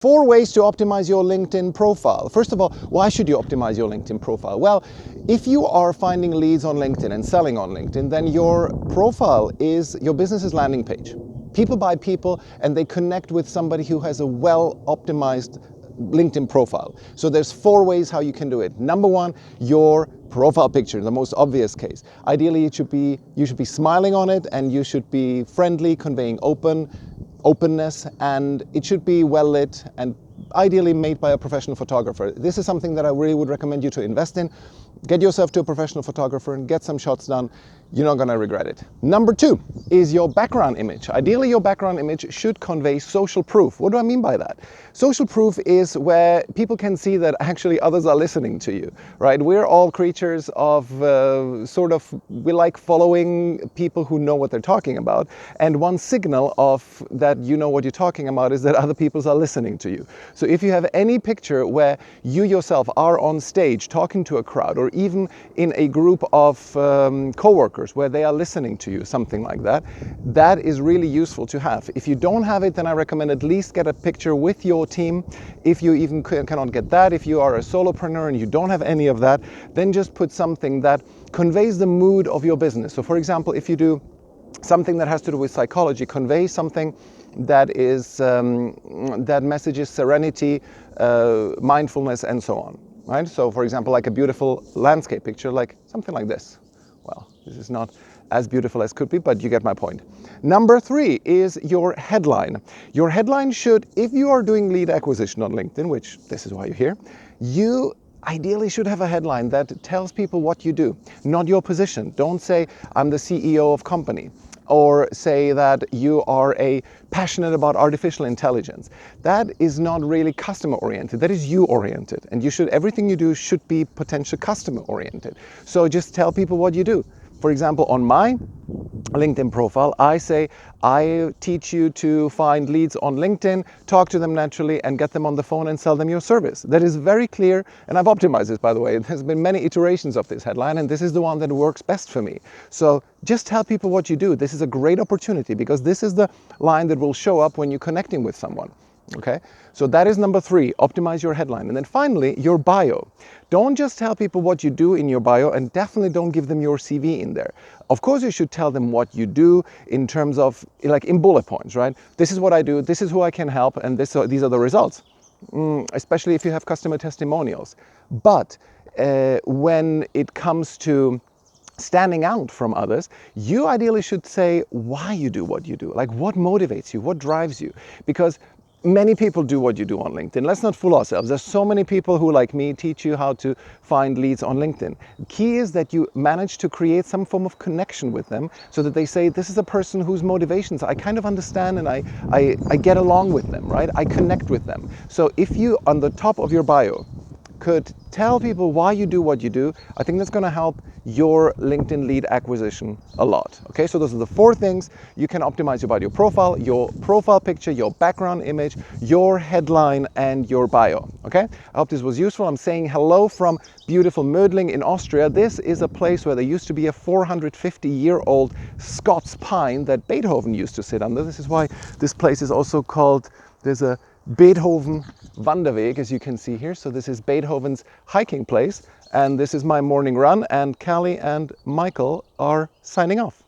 4 ways to optimize your LinkedIn profile. First of all, why should you optimize your LinkedIn profile? Well, if you are finding leads on LinkedIn and selling on LinkedIn, then your profile is your business's landing page. People buy people and they connect with somebody who has a well-optimized LinkedIn profile. So there's 4 ways how you can do it. Number 1, your profile picture, the most obvious case. Ideally, you should be smiling on it, and you should be friendly, conveying openness, and it should be well lit and ideally made by a professional photographer. This is something that I really would recommend you to invest in. Get yourself to a professional photographer and get some shots done. You're not gonna regret it. Number 2 is your background image. Ideally, your background image should convey social proof. What do I mean by that? Social proof is where people can see that actually others are listening to you, right? We're all creatures of we like following people who know what they're talking about. And one signal of that you know what you're talking about is that other people are listening to you. So if you have any picture where you yourself are on stage talking to a crowd, or even in a group of co-workers where they are listening to you, something like that, that is really useful to have. If you don't have it, then I recommend at least get a picture with your team. If you even cannot get that, if you are a solopreneur and you don't have any of that, then just put something that conveys the mood of your business. So for example, if you do something that has to do with psychology, convey something that is that messages serenity, mindfulness, and so on. Right? So for example, like a beautiful landscape picture, like something like this. Well, this is not as beautiful as could be, but you get my point. Number 3 is your headline. Your headline should, if you are doing lead acquisition on LinkedIn, which this is why you're here, you ideally should have a headline that tells people what you do, not your position. Don't say, I'm the CEO of company, or say that you are passionate about artificial intelligence. That is not really customer oriented, that is you oriented. And everything you do should be potential customer oriented. So just tell people what you do. For example, on my LinkedIn profile, I say, I teach you to find leads on LinkedIn, talk to them naturally, and get them on the phone and sell them your service. That is very clear, and I've optimized this, by the way. There's been many iterations of this headline, and this is the one that works best for me. So just tell people what you do. This is a great opportunity, because this is the line that will show up when you're connecting with someone. Okay, so that is number 3, optimize your headline. And then finally, your bio. Don't just tell people what you do in your bio, and definitely don't give them your CV in there. Of course, you should tell them what you do in terms of, like in bullet points, right? This is what I do, this is who I can help, and these are the results. Especially if you have customer testimonials. But when it comes to standing out from others, you ideally should say why you do what you do, like what motivates you, what drives you. Because many people do what you do on LinkedIn. Let's not fool ourselves. There's so many people who, like me, teach you how to find leads on LinkedIn. The key is that you manage to create some form of connection with them, so that they say, this is a person whose motivations I kind of understand, and I get along with them, right? I connect with them. So if you, on the top of your bio, could tell people why you do what you do, I think that's going to help your LinkedIn lead acquisition a lot. Okay, so those are the 4 things you can optimize about your profile picture, your background image, your headline, and your bio. Okay, I hope this was useful. I'm saying hello from beautiful Mödling in Austria. This is a place where there used to be a 450-year-old Scots pine that Beethoven used to sit under. This is why this place is also called, there's a Beethoven Wanderweg, as you can see here. So this is Beethoven's hiking place, and this is my morning run, and Callie and Michael are signing off.